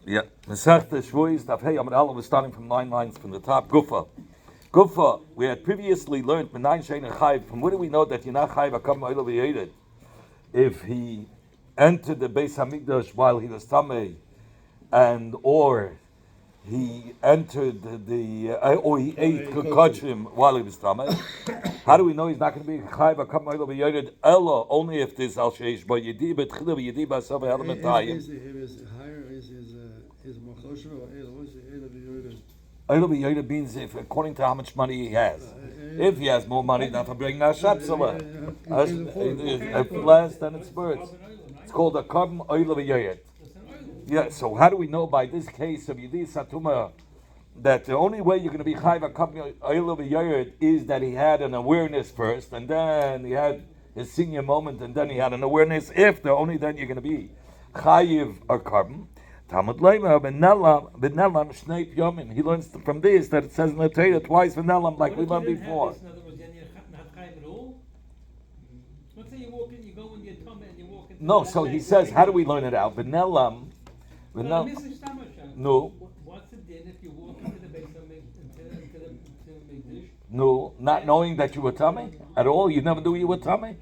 Yeah, Masechta Shavous Daf Hey Amud Aleph was starting from 9 lines from the top. Gufa. Gufa, we had previously learned Menayin Shein Chayiv. From where do we know that you're not Chayiv Akam Oil V'Yedid? If he entered the Beis Hamikdash while he was Tamei, and or he entered or he ate kachim while he was Tamei, how do we know he's not going to be Chayiv Akam Oil V'Yedid? Ella, only if this Al Sheish Ba Yedi B'Tchila V'Yedi B'Asav Element Hayim. Oil V'Yedid means if according to how much money he has. If he has more money, then for bringing a shot somewhere. If less, then it's birds. It's called a carbon oil v'yayet. Yeah. So how do we know by this case of Yedi Satuma that the only way you're going to be chayv a carbon oil v'yayet is that he had an awareness first, and then he had his senior moment, and then he had an awareness. If the only then you're going to be chayiv a carbon. Talmud Leima Benelam Shnei Yomim. He learns from this that it says in the Torah twice Benelam, like we learned before. No, so he says, how do we learn it out? Benelam. No. What's the din if you walk into the base of the No, not knowing that you were tummy at all. You never knew you were tummy.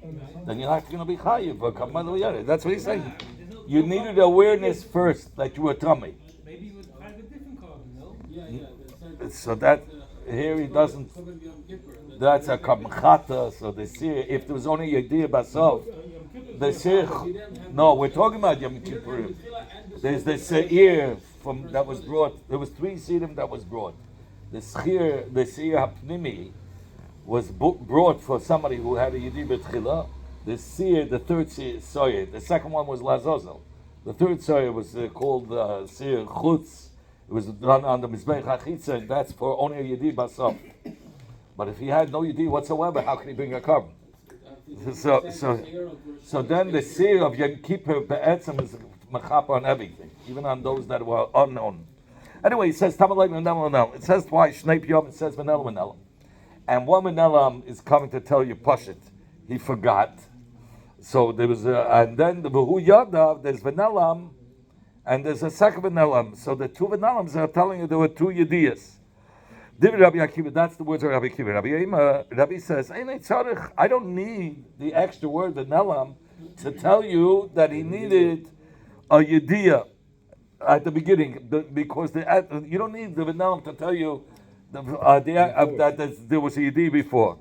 Then you're not going to be chayiv. That's what he's saying. You needed awareness first that you were tummy. Maybe you would have a different carbon, no? Yeah. So that here he doesn't. That's a kamchata. So the seer, if there was only a idea basov, the seer. No, we're talking about Yom Kippurim. There's the seir from that was brought. There was 3 seerim that was brought. The seir hapnimi was brought for somebody who had a yedi betchila. The seer, the third seer, the second one was lazozel. The third seer was called seer chutz. It was done on the mizbech hachitza, and that's for only a yedi basaf. But if he had no yedi whatsoever, how can he bring a carbon? So then the seer of Yom Kippur be'etzem is machapa on everything, even on those that were unknown. Anyway, it says Tamalay Menel. It says twice Shnei Yom. It says Menel. And one Menelam is coming to tell you Pashit. He forgot. So there was and then the V'hu Yada, there's Venelam, and there's a second Venelam. So the 2 Venelams are telling you there were 2 Yediyas. Rabbi Akiva, that's the words of Rabbi Akiva. Rabbi says, I don't need the extra word Venelam to tell you that he needed a Yediyah at the beginning, because you don't need the Venelam to tell you that there was a Yediyah before.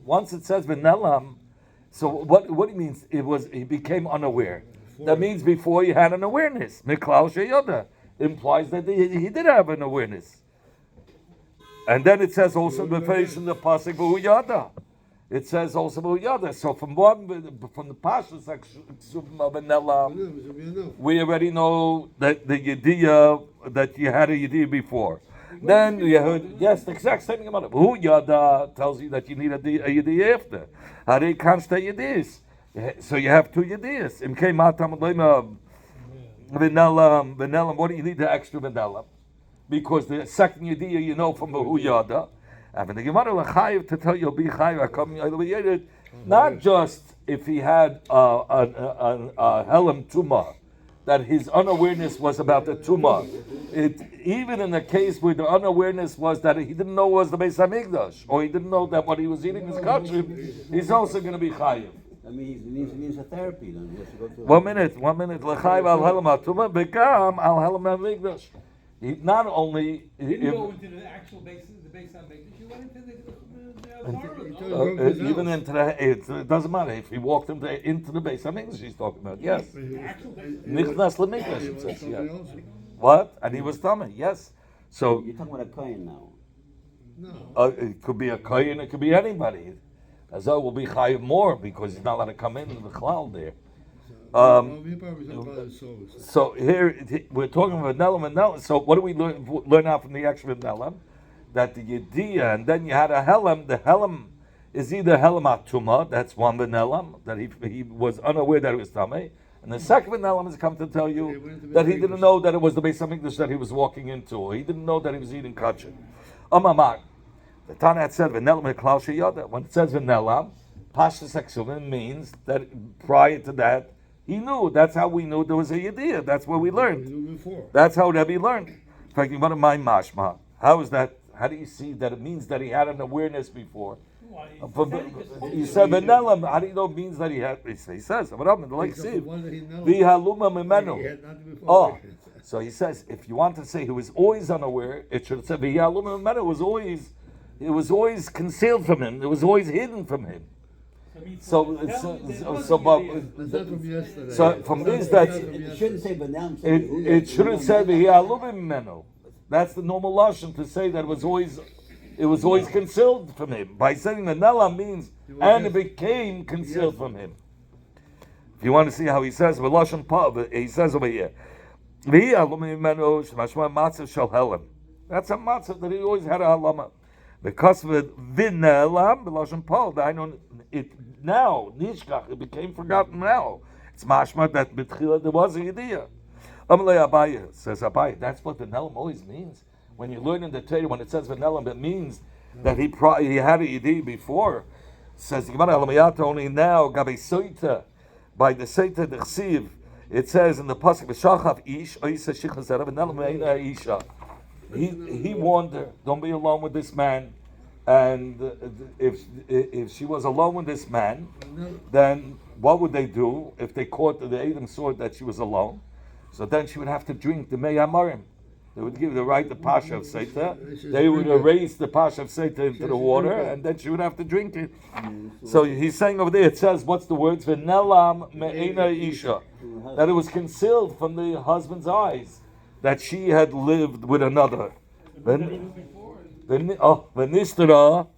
Once it says Venelam, so what it means? He became unaware. That means before he had an awareness. Miklal sheyoda implies that he did have an awareness. And then it says also in the pasuk v'hu yada. It says also v'hu yada. So from the pasuk we already know that the yediyah that you had a yediyah before. Then you heard, yes, the exact same thing about it. Who Yada teltells you that you need a Yediyah after. Hare Kanshta Yediyas. So you have 2 Yediyas. Imkei Matam Venelam. What do you need the extra Venelam? Because the second Yediyah you know from Who Yada. And the Gemara L'chayiv to tell you be chayiv. Not just if he had a Helam Tumah, that his unawareness was about the tumah. Even in the case where the unawareness was that he didn't know it was the Beis Hamikdash, or he didn't know that what he was eating was kosher, he's also going to be chayiv. That means he needs a therapy then. He has to go to 1 minute. L'chayiv al helam tumah bekam al helam Hamikdash. Not only you didn't go into the actual Beis Hamikdash, you went into the even into it doesn't matter if he walked into the Beis Hamikdash. He's talking about yes. Nichnas lemikdash. It says yeah. What? And he was tummy. Yes. So you're talking about a kohen now. No. It could be a kohen. It could be anybody. Azal will be chayiv more because he's not allowed to come in the cloud there. So here we're talking about Nelam. So what do we learn out from the actual Nelam? That the Yediyah, and then you had a Helam. The Helam is either Helam Atuma, that's one Venelam, that he was unaware that it was Tameh. And the second Venelam has come to tell you that he didn't know that it was the Beis Hamikdash that he was walking into, or he didn't know that he was eating kosher. Amamar. The Tana had said Venelam Heklal Sheyada. When it says Venelam, Pashtus Aksuvim means that prior to that, He knew. That's how we knew there was a Yediyah. That's what we learned. knew before. That's how Rebbe learned. In fact, you want to mind mashma. How is that? How do you see that it means that he had an awareness before? He said, "V'nelam." How do you know it means that he had? He says, "What happened?" Like Siv, v'haluma mimenu. Oh, so he says, if you want to say he was always unaware, it should say v'haluma mimenu. It was always concealed from him. It was always hidden from him. So That's not from yesterday. So from this, that's It shouldn't say Benam. it shouldn't say v'haluma mimenu. That's the normal lashon to say that it was always concealed from him. By saying the Nala means, and it became concealed from him. If you want to see how he says, he says over here, that's a matzah that he always had a halama. Because of it, it now, nishkach, it became forgotten now. It's mashma that betchila there was a idea. Amalei Abaye says Abaye, that's what the Nelam always means. When you learn in the Torah, when it says V'nelam, it means that he had a Yiddi before. It says only now Gabe Soita, by the Soita Dechsiv. It says in the pasuk V'shachav Ish Oisa Shichas Zerav V'nelam Eina Isha. He warned her, don't be alone with this man. And if she was alone with this man, then what would they do if they caught the Edom sword that she was alone? So then she would have to drink the Mei Amarim. They would give the right the pasha of Seita. They would erase the pasha of Seita into the water, and then she would have to drink it. So he's saying over there, it says, what's the words? V'nelam me'ena isha. That it was concealed from the husband's eyes that she had lived with another. V'nistara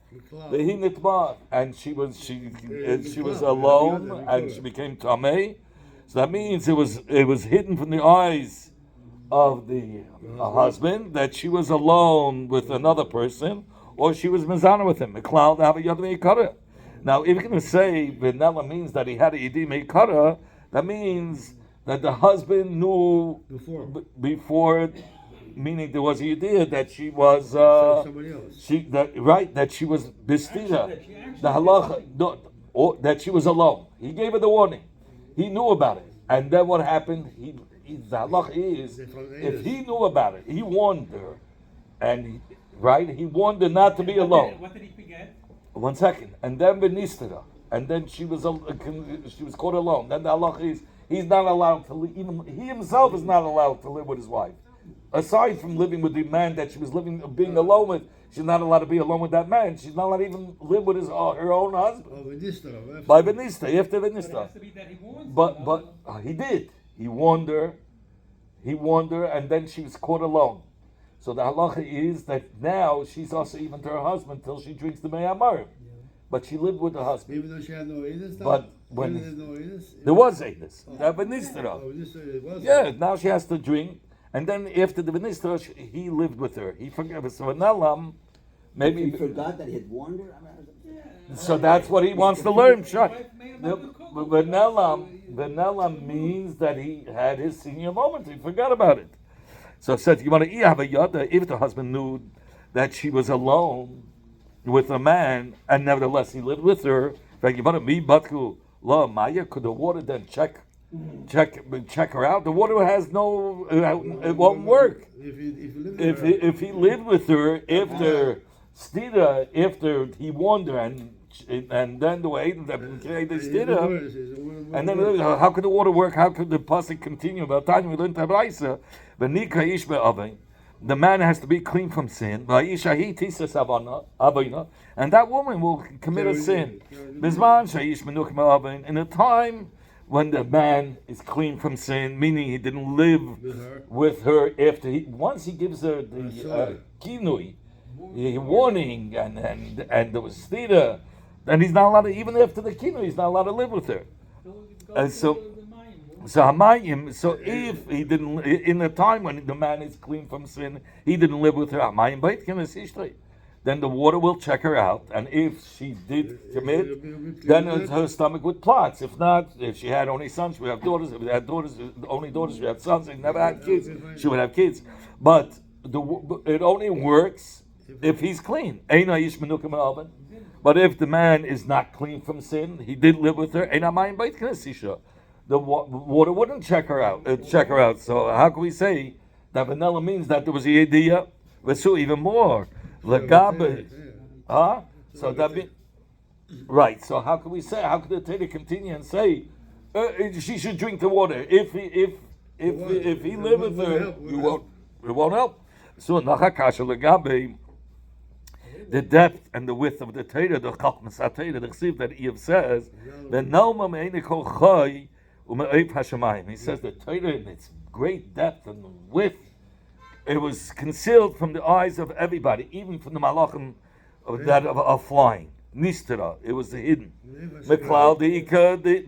v'hinitma. And she was alone, and she became tamei. So that means it was hidden from the eyes of the husband that she was alone with another person, or she was mizana with him. Now, if you're going to say V'nela means that he had a Yiddi Meikara, that means that the husband knew before, meaning there was a Yiddi that she was somebody else. that she was bistira, the halacha that she was alone. He gave her the warning. He knew about it, and then what happened? The halach is, if he knew about it, he warned her, and he warned her not to be alone. What did he forget? 1 second, and then benistera, and then she was caught alone. Then the halach is, he's not allowed to live. Even he himself is not allowed to live with his wife. Aside from living with the man that she was being alone with, she's not allowed to be alone with that man. She's not allowed to even live with her own husband. By benistera, after benistera. But he did. He warned her, and then she was caught alone. So the halacha is that now she's also even to her husband till she drinks the Mei Amarim. But she lived with her husband. Even though she had no edus? But when there was edus, yeah, now she has to drink, and then after the Benistera, he lived with her. He forgave her. So Nelam, maybe He forgot that he had warned her? so that's what he wants to learn. Sure. V'nelam means that he had his senior moment. He forgot about it. So it says, you want to have a yada if the husband knew that she was alone with a man, and nevertheless he lived with her. Could the water then check her out? The water has no, it won't work. If he lived with her after Stira, after he warned her, and then the way that Stira, and then how could the water work? How could the pasuk continue? About time we learned Tabraisa, the man has to be clean from sin, and that woman will commit a sin. In a time when the man is clean from sin, meaning he didn't live with her after once he gives her the kinui, warning, and there was stira, then he's not allowed to, even after the kinui, he's not allowed to live with her. And so Hamayim, so if he didn't, in a time when the man is clean from sin, he didn't live with her, Hamayim Beit Kemes, then the water will check her out, and if she did commit, then her stomach would plot. If not, if she had only sons, she would have daughters. If she had daughters, only daughters, she would have sons. If she never had kids, she would have kids. But it only works if he's clean. But if the man is not clean from sin, he did live with her. the water wouldn't check her out. So how can we say that vanilla means that there was a idea? Vesu even more. Legabe. Huh? So that be right. So how can we say? How could the Torah continue and say she should drink the water? If he live with her, it won't help. So nachakasha legabe. The depth and the width of the Torah, the Chachmas HaTorah, the Chsiv that Eve says, the Nalma me'einiko choy u'me'oif hashamayim. He says the Torah in its great depth and width, it was concealed from the eyes of everybody, even from the malachim of flying. Nistera, it was hidden. Meklal the Ika, the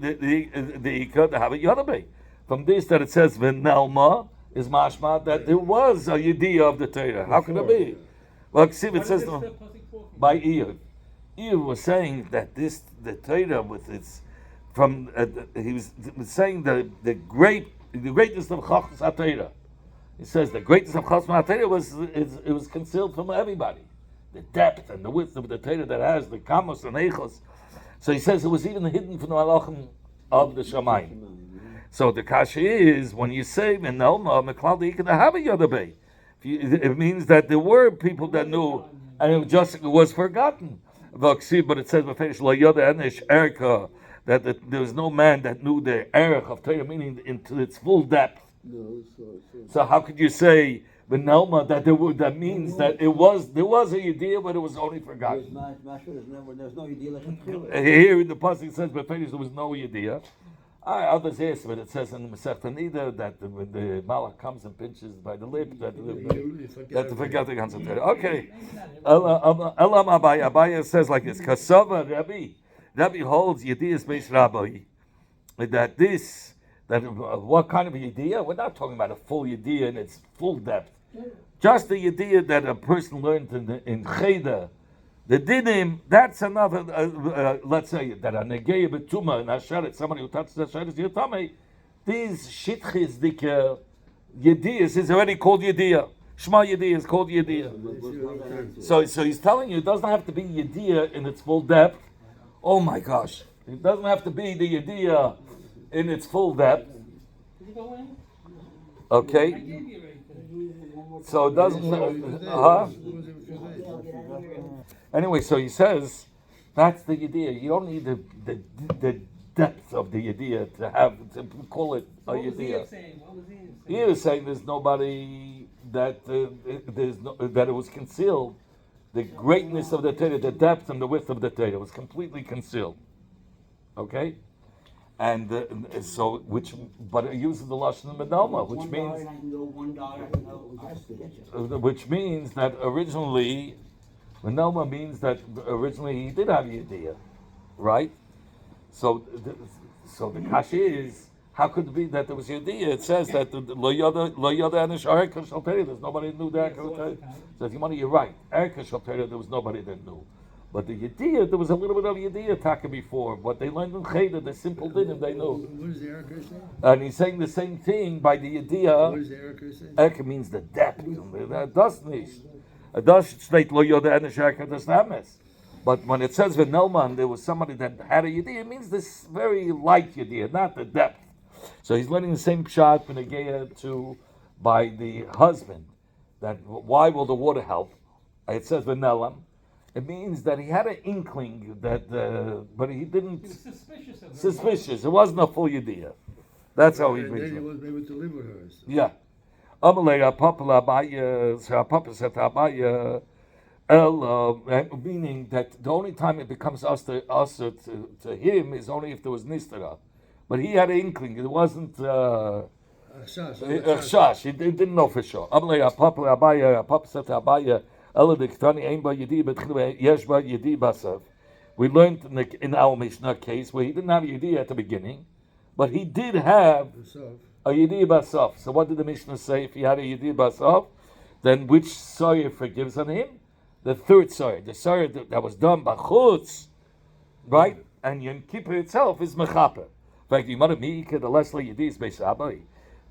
Ika, the Havit Yadabe. From this that it says V'nalma is mashma that there was a Yediyah of the Torah. How can it be? Well, see, it says by Eve. Eve was saying that the Torah with its he was saying the greatness of Chachmas HaTorah. He says the greatness of Chachmas HaTorah was concealed from everybody. The depth and the width of the Torah that has the Kamos and Eichos. So he says it was even hidden from the Malachim of the Shamayim. So the kasha is when you say Menelma Meklal Deika the Havit Yadabe. It means that there were people that knew, and it was forgotten. But it says that there was no man that knew the erech of Torah, meaning into its full depth. So how could you say Benelma that means that there was a Yediyah, but it was only forgotten? There's no Yediyah. Here in the passage it says there was no Yediyah. Others yes, but it says in the Masechta Nida that when the malach comes and pinches by the lip, that the forgetting hands of Torah. Okay. Elam Abaya says like this: Kasava Rabbi holds Yediyah's base Rabbi that what kind of a Yediyah? We're not talking about a full Yediyah in its full depth. Just the Yediyah that a person learned in Cheder. The dinim, that's another, let's say, that a negeya betuma and asheret, somebody who touches asheret is yotame. These shitchis dike yediyas is already called yediyah. Shema yediyah is called yediyah. So he's telling you it doesn't have to be yediyah in its full depth. Oh my gosh. It doesn't have to be the yediyah in its full depth. Okay? So it doesn't, Anyway, so he says, that's the Yediyah. You don't need the depth of the Yediyah to call it a Yediyah. He was saying there's nobody that that it was concealed. The greatness of the Torah, the depth and the width of the Torah was completely concealed. Okay? And but it uses the Lashon Medalma, which means that originally, Menelma means that originally he did have Yediyah, right? So the kasha is, how could it be that there was Yediyah? It says that Lo Yoda Anish Erika Shal Torah, there's nobody that knew the Erika Shal Torah. So if you want to, you're right. Erika Shal Torah, there was nobody that knew. But the Yediyah, there was a little bit of Yediyah taka before. What they learned in Cheder, the simple dinim they knew. What does the Erika say? And he's saying the same thing by the Yediyah. What does the Erika say? Erika means the depth. Das nicht. Das steht Lo Yoda Anish Erika das Names. But when it says V'nelman, there was somebody that had a Yediyah, it means this very light Yediyah, not the depth. So he's learning the same pshat from Negeya to by the husband. That why will the water help? It says V'nelam. It means that he had an inkling that, but he didn't. He was suspicious of her. Suspicious. It wasn't a full Yediyah. That's how he And reads then he it. wasn't able to live with her. So. Yeah. Meaning that the only time it becomes us to him is only if there was nistara. But he had an inkling. It wasn't shash. He didn't know for sure. We learned in our Mishnah case where he didn't have Yediyah at the beginning, but he did have a Yediyah Basaf. So what did the Mishnah say? If he had a Yediyah Basaf, then which Sawyer forgives on him? The third Sawyer. The Sawyer that was done by Chutz, right? And Yom Kippur itself is Mechaper. In fact, you might have the Leslie Yediyah Beis Rabbi.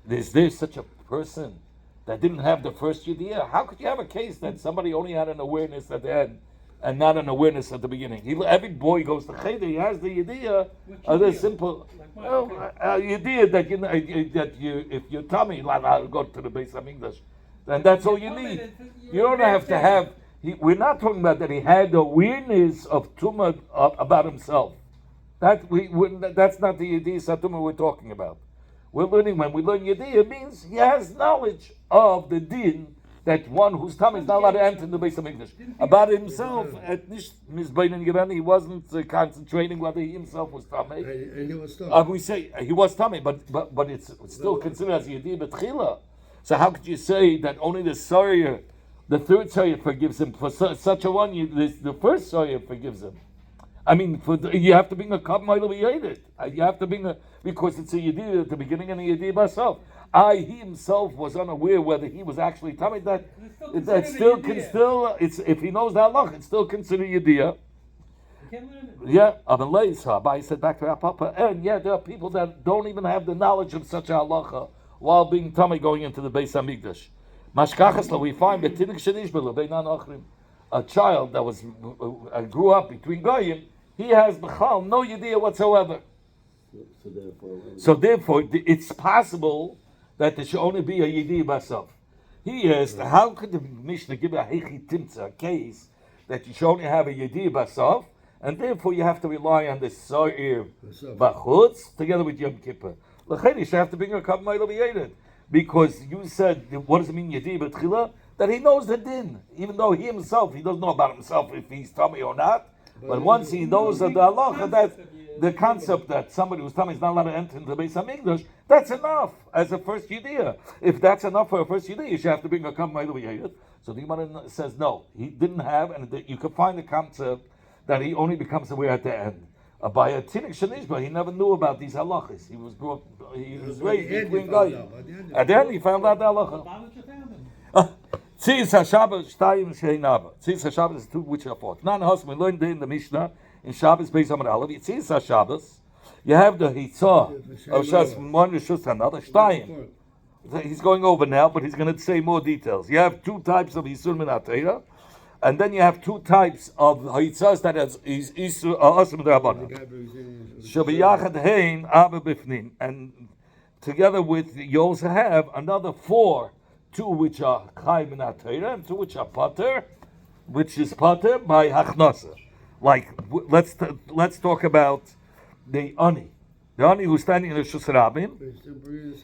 Is there such a person that didn't have the first Yediyah? How could you have a case that somebody only had an awareness at the end and not an awareness at the beginning. Every boy goes to cheder. He has the idea of the simple idea that if your tummy I'll go to the base of English, then that's all you need. You don't have to have. We're not talking about that he had the awareness of tumah about himself. That's not the idea satuma we're talking about. We're learning when we learn yediyah, it means he has knowledge of the din that one whose tummy is not allowed to enter in the base of English. About himself, he wasn't concentrating whether he himself was tummy. And he was stuck. We say he was tummy, but it's still considered as yediyah betchila. So how could you say that only the Sawyer, the third Sawyer forgives him? For such a one, the first Sawyer forgives him. I mean, you have to bring a cup ma'ila. You have to bring because it's a yediyah at the beginning and a yediyah myself. He himself was unaware whether he was actually tummy. That still can still. It's if he knows that halacha, it's still considered yediyah. Yeah, Abai said back to our papa, and yeah, there are people that don't even have the knowledge of such a halacha while being tummy going into the Beis Hamikdash. Mashkachas we find a child that was grew up between goyim, he has b'chal no yediyah whatsoever. So therefore, it's possible that there should only be a yediyah basaf. He asked, how could the Mishnah give a heichi timtza, a case that you should only have a yediyah basaf, and therefore you have to rely on the so'ir b'chutz together with Yom Kippur. L'chayr, you should have to bring a couple ma'ila b'yedid, because you said, what does it mean yediyah b'tchila? That he knows the din, even though he himself, he doesn't know about himself if he's tummy or not. But once he knows that the halacha, that the concept that somebody who's tummy is not allowed to enter into the Beis Hamikdash, that's enough as a first yediyah. If that's enough for a first yediyah, you should have to bring a kam ma'ila b'yedid. So the Gemara says no, he didn't have, and you can find the concept that he only becomes aware at the end. By a tinik shenishba, he never knew about these halachas. He was raised between goyim. At the end, he found out the halacha. Tzis HaShabbos Shtayim Sheinaba. Tzis HaShabbos is two which are fourth. Nan Hos, we learned in the Mishnah in Shabbos Beis Amar Aleph. Tzis HaShabbos, you have the Hitzah of Shas from one Rishus to another. Shtayim. He's going over now, but he's going to say more details. You have two types of Yisur Min HaTorah, and then you have two types of Hitzahs that is Asum D'Rabbanan. Shabiyachad Hein Abba Bifnim, and together with you also have another four. Two which are chayim in HaTorah, and two which are pater, which is pater by hachnasa. Like let's talk about the ani. The ani who's standing in the Shus Rabim.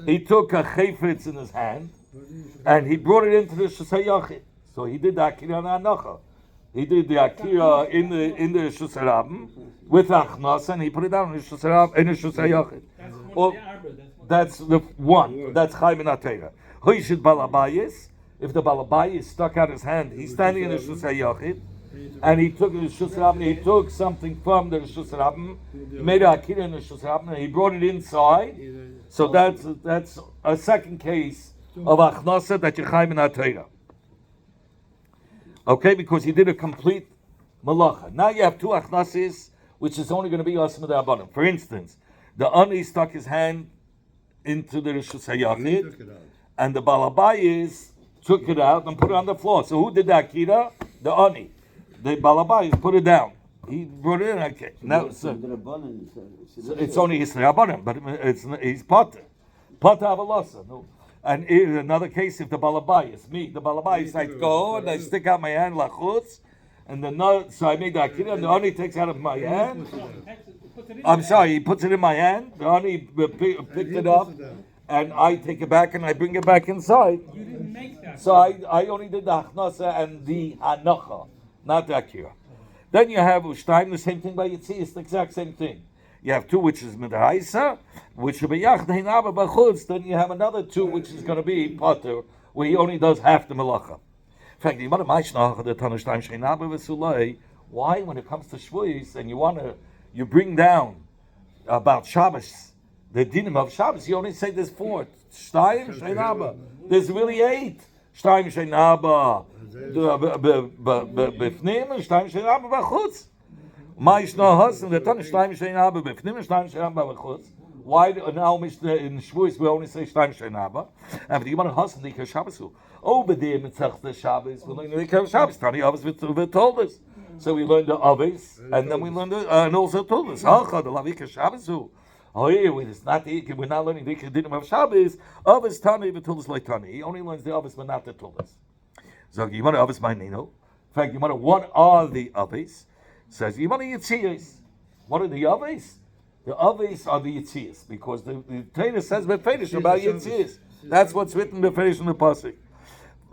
He took a chayfetz in his hand, and he brought it into the Shus HaYachid. So he did the akira and anacha. He did the akira in the Shus Rabim with hachnasa, and he put it down in the Shus Rabim in the Shus HaYachid. That's the one. That's chayim in HaTorah. Hoishid balabayis. If the balabayis stuck out his hand, he's standing in the Shus HaYachid, and he took the Shus Rabim. He took something from the Shus Rabim, he made a akira in the Shus Rabim, and he brought it inside. So that's a second case of achnasa that you chayim in HaTorah. Okay, because he did a complete malacha. Now you have two achnasis, which is only going to be asma d'Rabbanan. For instance, the ani stuck his hand into the Rishus HaYachid, and the Balabayis took it out and put it on the floor. So who did the Akira? The Ani. The Balabayis put it down. He brought it in. Okay. Now, it's only his Rabbanim, but he's Potter. Potter Avalasa. No. And in another case, if the Balabayis, the Balabayis, I go and I stick out my hand lachutz, and so I made the Akira, and the Ani takes out of my hand. I'm sorry, he puts it in my hand. The Ani picked it up. And I take it back and I bring it back inside. You didn't make that. So I only did the Achnasa and the Hanacha, not the Akira. Then you have Ushtaim, the same thing by Yitzi, it's the exact same thing. You have two which is Midraisa, which will be Yachdain Abba Bachutz, then you have another two which is going to be Potter, where he only does half the Malacha. In fact, the Maishnach, the Tanushtaim Shein Abba Vesulei, why when it comes to Shvuis and you bring down about Shabbos, the dinim of Shabbos, you only say there's four. Shtayim, Shein Abba. There's really 8. Shtayim, Shein Abba. B'fnim, and Shtayim, Shein Abba, b'chutz. Ma yishno hasim, the Tan, Shtayim, Shein Abba, b'fnim, and Shtayim, Shein Abba, b'chutz. Why now in Shavuos we only say Shtayim, Shein Abba? And the Gemara hasim, the Shabbosu. Over there, mitzach the Shabbos, we're looking at the Shabbos. Tani Avos told us. So we learned the Aves, and then we learned and also Tulis. Hacha, the Lavika Shabbasu. Oh, yeah, it's not we're not learning the Ikadinim of Shabbos. Aves Tani, but Tulis like Tani. He only learns the Aves, but not the Tulis. So you want to Aves my Nino. In fact, you want to what are the Aves? Says you want to Yitziyas. What are the Aves? The Aves are the Yitziyas, because the Torah says Beferish about Yitziyas. That's what's written Beferish in the pasuk.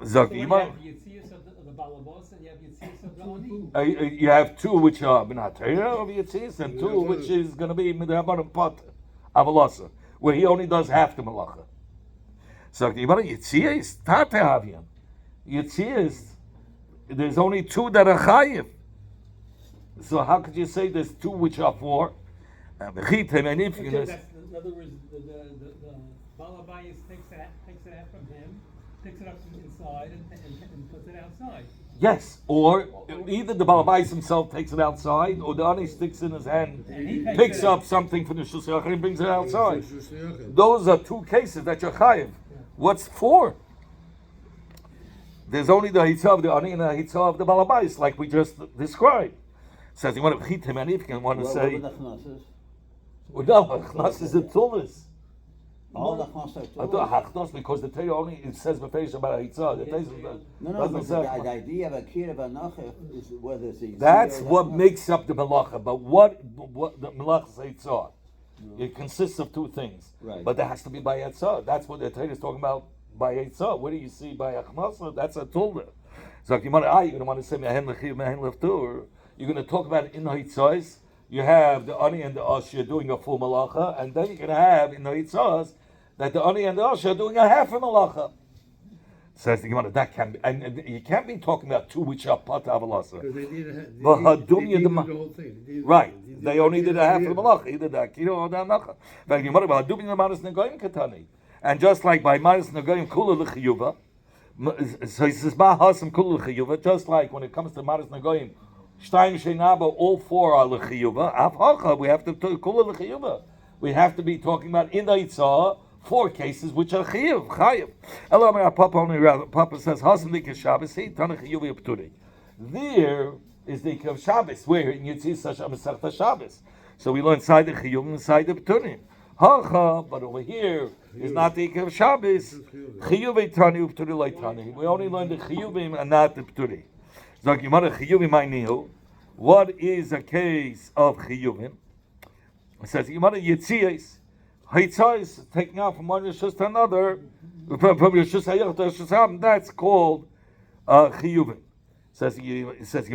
So you have Yitzias of the Balabos and you have Yitzias of the Oni. You have two which are B'nai Torah of Yitzis, and two which is going to be Midrabanan Pot Avalasa, where he only does half the Malacha. So you want Yitzis, Tate Havian. Yitzis, there's only two that are Chayiv. So how could you say there's two which are four? And if you In other words, the Balabayas takes it out from him, picks it up inside and puts it outside. yes, or either the Balabais himself takes it outside, or the Ani sticks in his hand, picks up something from the Shusayach and brings it outside. Those are two cases that you're chayiv. What's four? There's only the Hitzah of the Ani and the Hitzah of the Balabais, like we just described. Says you want to hit him, and if you want to say, well, no, Achnas is the Tulis. All the Chnas I thought Hachnos because the Torah only it says Beferish about Hitzah. The Torah No, doesn't but say. the idea of a Kirov Anocha is whether it's a That's Yitzir or what Achnas. makes up the Malacha. But what the Malacha is Hitzah. It consists of two things. Right. But there has to be by Hitzah. That's what the Torah is talking about by Hitzah. What do you see by Achnas? That's a Tulda. So if you want you're going to want to say Mehen Lechiv, Mehen Leftur. You're going to talk about it in the Hitzahs. You have the Ani and the Asher doing a full Malacha, and then you're going to have in the Hitzahs that the Ani and the Asher are doing a half a Malacha. Says the Gemara, that can be, and you can't be talking about two which are Pat Avalasa. Because they did But the whole thing. Right. They only did a half of the Malacha, either the Akira or the Anacha. But the Gemara, but Hadubin the Maris Negoyim Katani. And just like by Maris Negoyim Kula L'chiyuva, so he says, Ma Hasam Kula L'chiyuva, just like when it comes to Maris Negoyim, Shtayim Sheinaba, all four are L'chiyuva. Avhacha, we have to Kula L'chiyuva. We have to be talking about in the Yitzhah, four cases which are chayiv. Elamar Papa only rather. Papa says Hasam Dika Shabbos. He Tanach Chiyuvi Pturi. There is the of Shabbos. Where in Yitzis Masechta Shabbos. So we learn side the Chiyuv and side the Pturim. Hacha, but over here is not the of Shabbos. Chiyuvi Tani Pturi like Tani. We only learn the Chiyuvim and not the Pturi. Zok Yimara Chiyuvim Aynihu. What is a case of Chiyuvim? It says Yimara Yitzis. Hitzah is taking out from one Rishus to another, from Rishus Hayach to Rishus Ham, that's called Chiyuvim. It says, you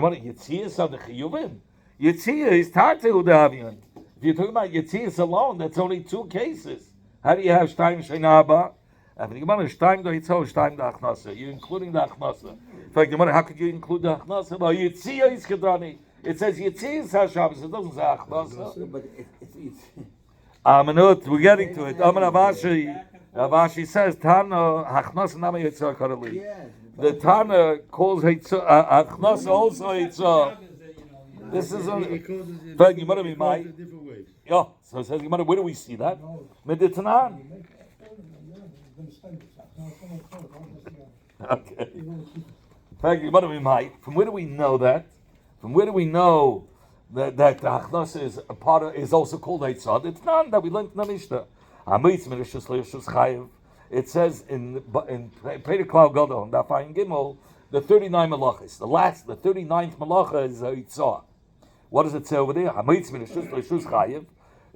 want Yitziyas of the Chiyuvim? Yitziyah is Tartu Davian. If you're talking about Yitziyas alone, that's only two cases. How do you have Shtaim Sheinaba? And you want Shtaim the Hitzah, Shtaim the Achnasa. You're including the Achnasa. In fact, how could you include the Achnasa? Well, Yitziyah is Kedani. It says Yitziyas HaShabbos, it doesn't say Achnasa. But it's We're getting to it. Avashi says, Tana, Hachnas Nama Yitzhak Karali. yes. The Tana calls Hachnas also Yitzhak. This is a. But you might be my. different ways. Yeah, so it says, where do we see that? Meditanan. Okay. Thank you, might be my. From where do we know that? From where do we know that the Hachnas is a part of, is also called Eitzad? It's none that we learned in the Mishnah. It says in Peter Klau Gadol and Dafayin Gimel, the 39 malachas. The 39th malacha is Eitzad. What does it say over there?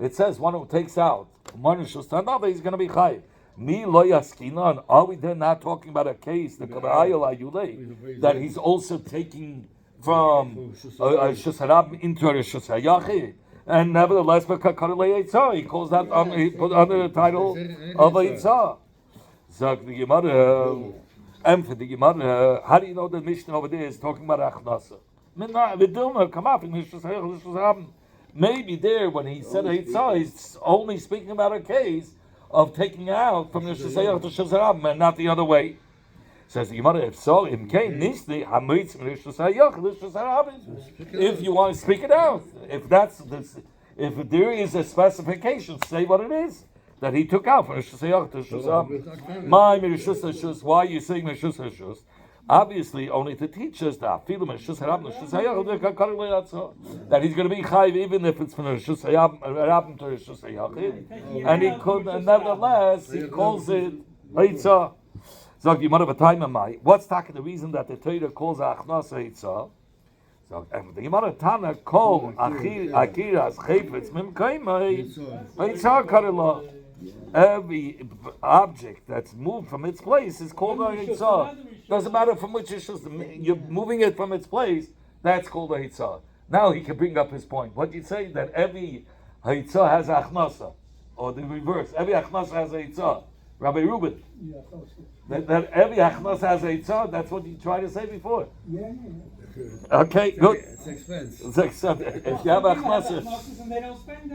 It says one who takes out one Rishus to another, he's going to be chayiv. Mi lo yaskinan. Are we then not talking about a case the that he's also taking from Rishus Harab into Rishus Hayachid? And nevertheless, he calls that he put under the title of Eitzah. Zak the Gemara, and for the Gemara, how do you know the Mishnah over there is talking about Achnasa? Maybe there when he said Eitzah, he's only speaking about a case of taking out from the Shusayach to Shusarab and not the other way. Says the Gemara, if so, if you want to speak it out, if there is a specification, say what it is that he took out from Shusayach to Shusarab. My Mirishus Hashus, why are you saying Mirishus Hashus? Obviously, only to teach us that that he's going to be chayv even if it's from a Rishus Hayabim to Rishus Hayachid, and he could, and nevertheless he calls it Eitzah. So you might have a time in mind. What's the reason that the Torah calls Achnasa Eitzah? So the Gemara Tana call Akiras Chayfetz Mimkaimai Eitzah Karela. Every object that's moved from its place is called a Eitzah. Doesn't matter from which you're moving it from its place. That's called a Eitzah. Now he can bring up his point. What do you say? That every Eitzah has Achnasa, or the reverse. Every Achnasa has Eitzah. Rabbi Reuben. That every Achnasa has Eitzah. That's what you tried to say before. Okay, good. It's expense. It's expensive. If you have Achnasa,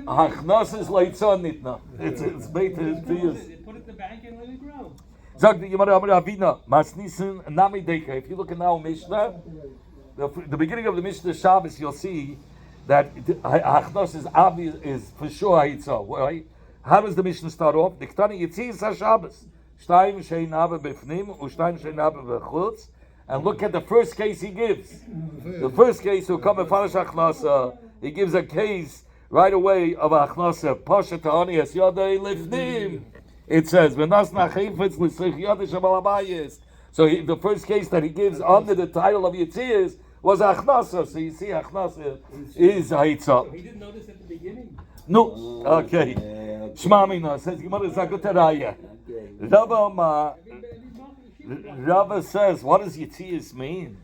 Achnasa is Leitzah Nitna. It's made to use. Put it in the bank and let it grow. Zog the Gemara Amar Avina Masnisin Nami Deka. If you look at now Mishnah, the beginning of the Mishnah Shabbos, you'll see that Achnos is obvious, is for sure Haitzah. Right? How does the Mishnah start off? Diktani Yitzis HaShabbos Shtayim Sheinabe Bifnim U'Shtayim Sheinabe B'Chutz. And look at the first case he gives. The first case will come in Farash Achnasa. He gives a case right away of Achnasa. Pasha Tahani Es Yadei Lifnim. It says, so the first case that he gives under the title of Yitzias was Achnasa. So you see, Achnasa is Haitzah. So he didn't notice at the beginning? No. Okay. Shmamina says, Gemara Zakutaraya. Rava says, what does Yitzias mean?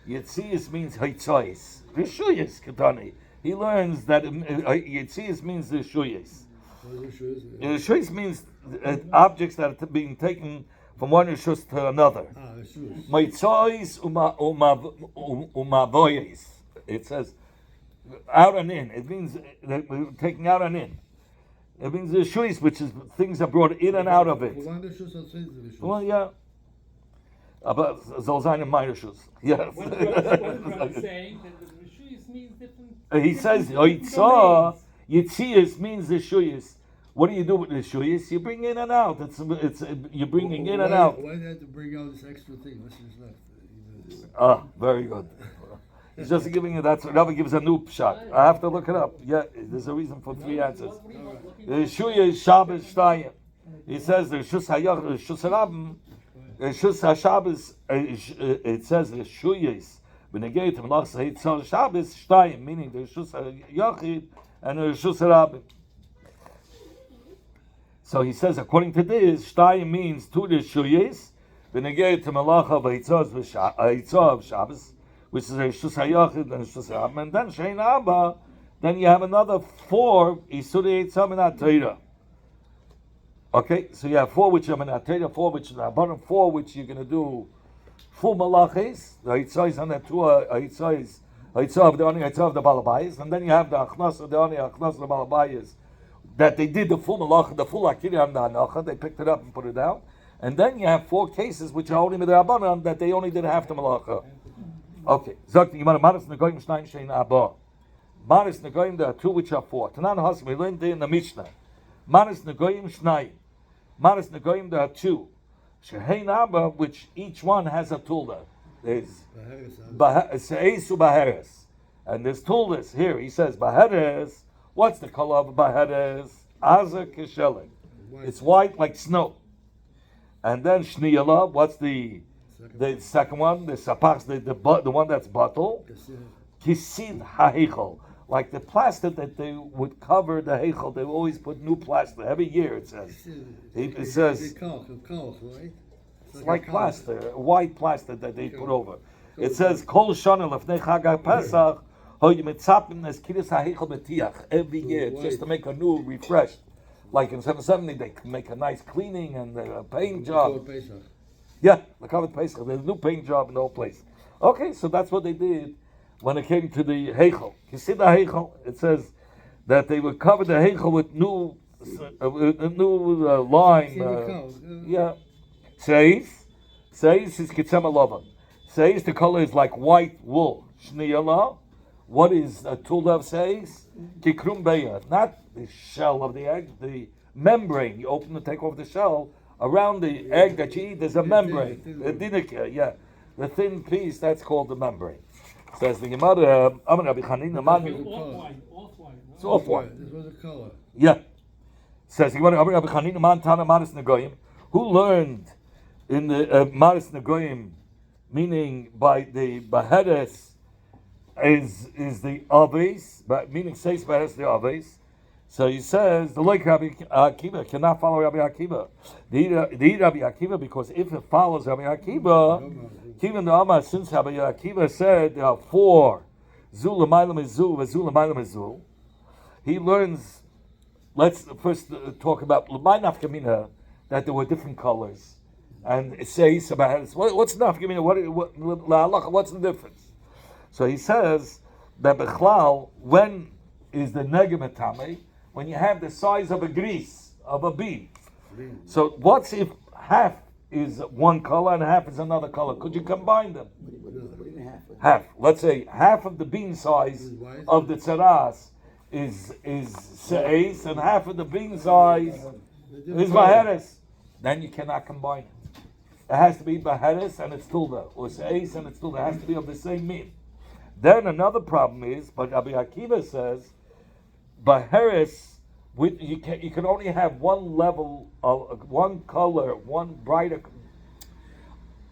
Yitzias means Haitzais. Rishuyas, Katani. He learns that Yitzias means the Rishuyas. Rishuyas means objects that are being taken from one Rishus to another. Maitzais umavoyes. It says out and in. It means that we're taking out and in. It means the Rishuyas, which is things are brought in and out of it. Well, yeah. Aber soll sein in meine Schuss. Yes. What is saying? That the Rishuyas means different. He says Yitzah, Yitzias means the Shuyas. What do you do with the Shuyas? You bring in and out. It's you're bringing in and out. Why did I have to bring out this extra thing? What's this left? Ah, very good. He's just giving you that. Rabbi gives a new shot. I have to look it up. Yeah, there's a reason for three answers. The Shuya is Shabbos Shtayim. He says the Shus Hayach, Shus Harabim, Shus HaShabbos. It says the Shuyas. When they get to Malach Seitzah Shabbos Shtayim, meaning the Shus HaYachid and the Shus Harabim. So he says, according to this, Shtayim means to the Shuyas. When they get to Malach Haitzah of Shabbos, which is a Shus HaYachid and Shus HaRabim, and then Shein Abba, then you have another 4 Isuri Eitzah Minat Torah. Okay, so you have 4 which are Minat Torah, 4 which are bottom, 4 which you're going to do full malachis. The Eitzah is on the 2 Eitzah is Eitzah of the Oni, Eitzah of the Balabayas, and then you have the Achnas of the Oni, Achnas of the Balabayas, that they did the full malach, the full Akira and the Anacha, they picked it up and put it down, and then you have 4 cases which are only Midrabanan, that they only did half the malacha. Okay, Zok the Gemara Maris Negoyim Shnayim Shein Abba. Maris Negoyim, there are 2 which are 4. Tanan Hasim, we learned in the Mishnah. Maris Negoyim Shnayim. Maris Negoyim, there are 2. Shein Abba, which each one has a tulda. There's Se'esu Baheres. And there's tuldas here. He says Baheres. What's the color of Baheres? Aza Keshelik. It's white like snow. And then Shniyala, what's the second one? The Sapach, the one that's bottle. Kisid HaHeichel. Like the plaster that they would cover the Heichel, they always put new plaster. Every year it says. It says it's like plaster, white plaster that they put over. It says Kol Shana Lefnei Chag Pesach Hoy Mitzapim Es Kiris HaHeichel B'Tiach. Every year, just to make a new, refreshed. Like in 770, they can make a nice cleaning and a paint job. Yeah, the covered Pesach. There's a new paint job in the whole place. Okay, so that's what they did when it came to the Heichel. You see the Heichel? It says that they would cover the Heichel with new lime. Yeah. Seis is Kitzema Lavan. Seis, the color is like white wool. Shniyala. What is a tool of Seis? Kikrum Beya. Not the shell of the egg, the membrane. You open and take off the shell. Around the egg that you eat, there's a membrane. A dinika, yeah. The thin piece, that's called the membrane. Says the Gemara, Amar Rabbi Chanina, Off-white, off-white. it's off-white. This was a color. Yeah. Says the Gemara, Amar Rabbi Chanina, Man Tana Maris Negoyim, who learned in the Maris Negoyim, meaning by the Beheres, is the Aves, but meaning says Beheres the Aves. So he says the like Rabbi Akiva cannot follow Rabbi Akiva. The Rabbi Akiva, because if it follows Rabbi Akiva, even the Amar, since Rabbi Akiva said there are 4 Zul L'mayla Mezul V'Zul L'mayla Mezul, he learns. Let's first talk about L'may Nafkamina, that there were different colors, and it says about what's Nafkamina. What's the difference? So he says that Bechlal, when is the Negemetame? When you have the size of a grease, of a bead. So what's if half is one color and half is another color? Could you combine them? What do you mean Half. Let's say half of the bean size of the tzaras is se'es, and half of the bean size is baheres. Then you cannot combine it. It has to be baheres and it's tilda, or se'es and it's tilda. It has to be of the same mean. Then another problem is, but Rabbi Akiva says, Baheres, you can only have one level of one color, one brighter.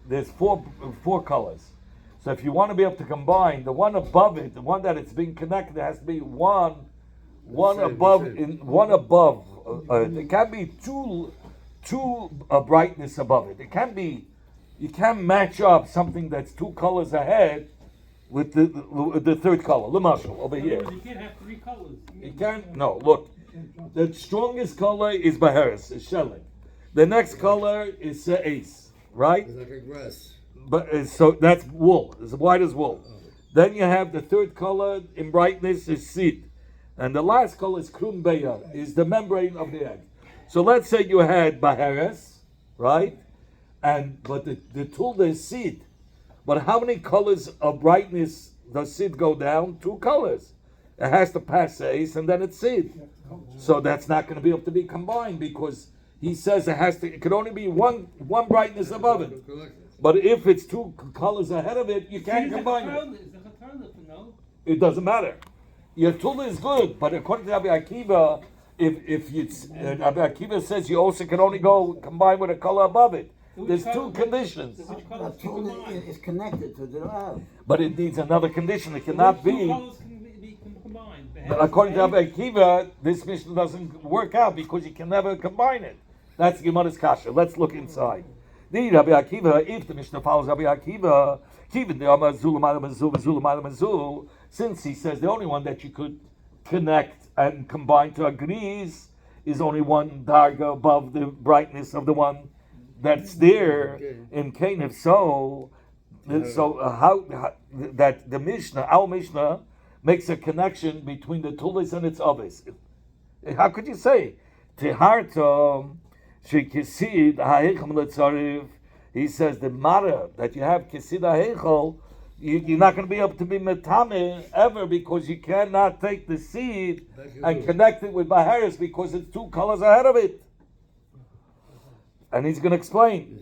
There's four colors. So if you want to be able to combine the one above it, the one that it's being connected, there has to be one above. There can't be two brightness above it. It can't be. You can't match up something that's 2 colors ahead with the third color. Lemashal over here. You can't have 3 colors. You can't. No, look. The strongest color is Baheres, is shelling. The next color is Se'es, right? It's like a grass. But so that's wool. It's white as wool. Then you have the third color in brightness is seed, and the last color is krum beya, is the membrane of the egg. So let's say you had Baheres, right? But the tulda is seed. But how many colors of brightness does seed go down? 2 colors. It has to pass Se'es and then it's seed. So that's not going to be able to be combined because he says it could only be one brightness above it. But if it's 2 colors ahead of it, you can't combine it. It doesn't matter. Your tulda is good, but according to Rabbi Akiva, if Rabbi Akiva says you also can only go combine with a color above it. There's 2 conditions. The tool is connected to the lab. But it needs another condition. It cannot Two be. colors can be combined. According to Rabbi Akiva, this mission doesn't work out because you can never combine it. That's Gemara's kasha. Let's look inside. The Rabbi Akiva, if the Mishnah follows Rabbi Akiva, since he says the only one that you could connect and combine to agrees is only one darga above the brightness of the one that's there in Cain. If so, how that the Mishnah, our Mishnah, makes a connection between the tulis and its others. How could you say Tiharto shekisid ha'echam letzariv? He says the matter that you have kisid ha'echel, you're not going to be able to be metame ever because you cannot take the seed and connect it with baharis because it's 2 colors ahead of it. And he's going to explain.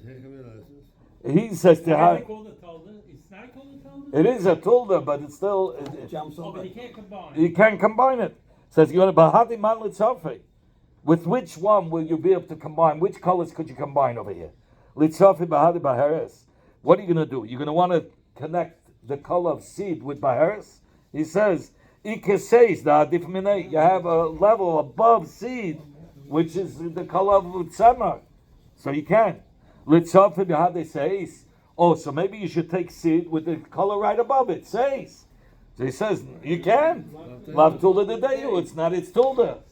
He says to her, it is a tulda, but it's still. It jumps over. But you can't combine. You can't combine it. Says you want to bahadi man litzafi. With which one will you be able to combine? Which colors could you combine over here? Litzafi bahadi baharis. What are you going to do? You're going to want to connect the color of seed with baharis. He says ikeseis da difminei. You have a level above seed, which is the color of tzemar. So you can. Litzafi bahadi seis. Oh, so maybe you should take seed with the color right above it. Says. So he says you can. Lav tulda dedeyu. It's not its tulda.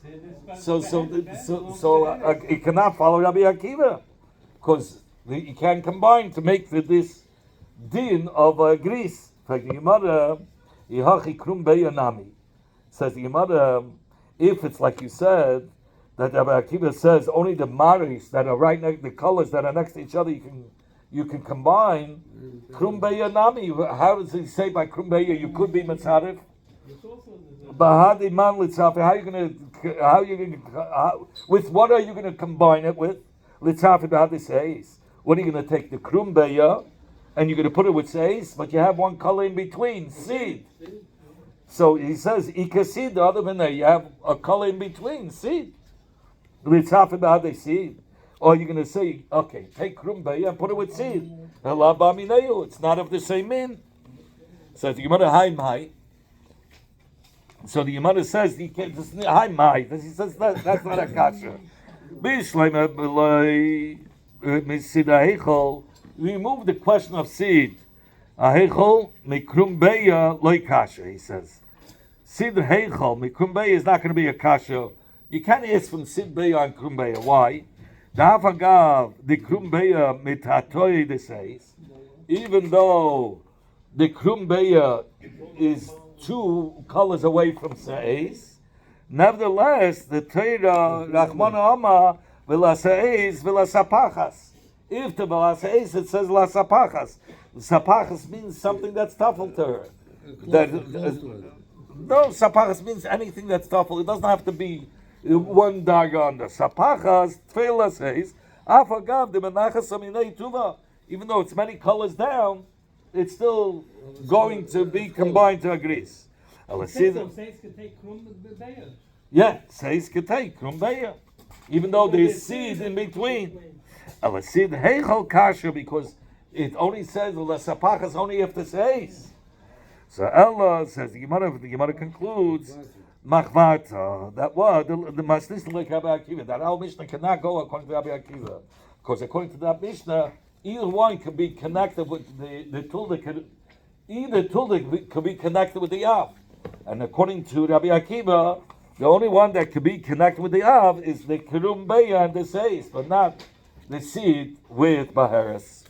So it cannot follow Rabbi Akiva because you can combine to make this din of grease. Says the Gemara, if it's like you said that Rabbi Akiva says only the maris that are right next, the colors that are next to each other, you can combine. Krumbeya nami. How does he say by krumbeya you could be mitzarif? Bahadi man litzafi. With what are you going to combine it with? Litzafi bahadi says. What are you going to take the krumbeya and you're going to put it with seis, but you have one color in between, seed. So he says, ikasid, the other one there, you have a color in between, seed. It's half about the seed. Or you're going to say, okay, take krumbeya and put it with seed. It's not of the same min. So the Gemara Haimai. So the Gemara says he can't just Haimai. He says that's not a kasha. Remove the question of seed. Ahechol mikrumbeya loy kasha. He says seed heichol mikrumbeya is not going to be a kasha. You can't ask from seed beya and krumbeya. Why? The krumbeya mitatoy, they says, even though the krumbeya is 2 colors away from seis, nevertheless the Torah Rachmana Ama v'laseis v'lasapachas. If the v'laseis it says lasapachas, sapachas means something that's tuffle to her. No, sapachas means anything that's tuffle. It doesn't have to be one daga under. Sapachas, Tfela says, Afagav de Menachas Aminei Tuva. Even though it's many colors down, it's still going to be combined to a grease. Seis can take krumbeya. Yeah, Seis can take krumbeya. Even though there's seed in between. Alasid Heichel Kasha, because it only says Sapachas only after Seis. So Ella says, the Gemara concludes, Machvata, that was the Masnis like Rabbi Akiva. That our Mishnah cannot go according to Rabbi Akiva, because according to that Mishnah, either one could be connected with the tulda. Either tulda could be connected with the av, and according to Rabbi Akiva, the only one that could be connected with the av is the kerumbeya and the seis, but not the seed with baharis.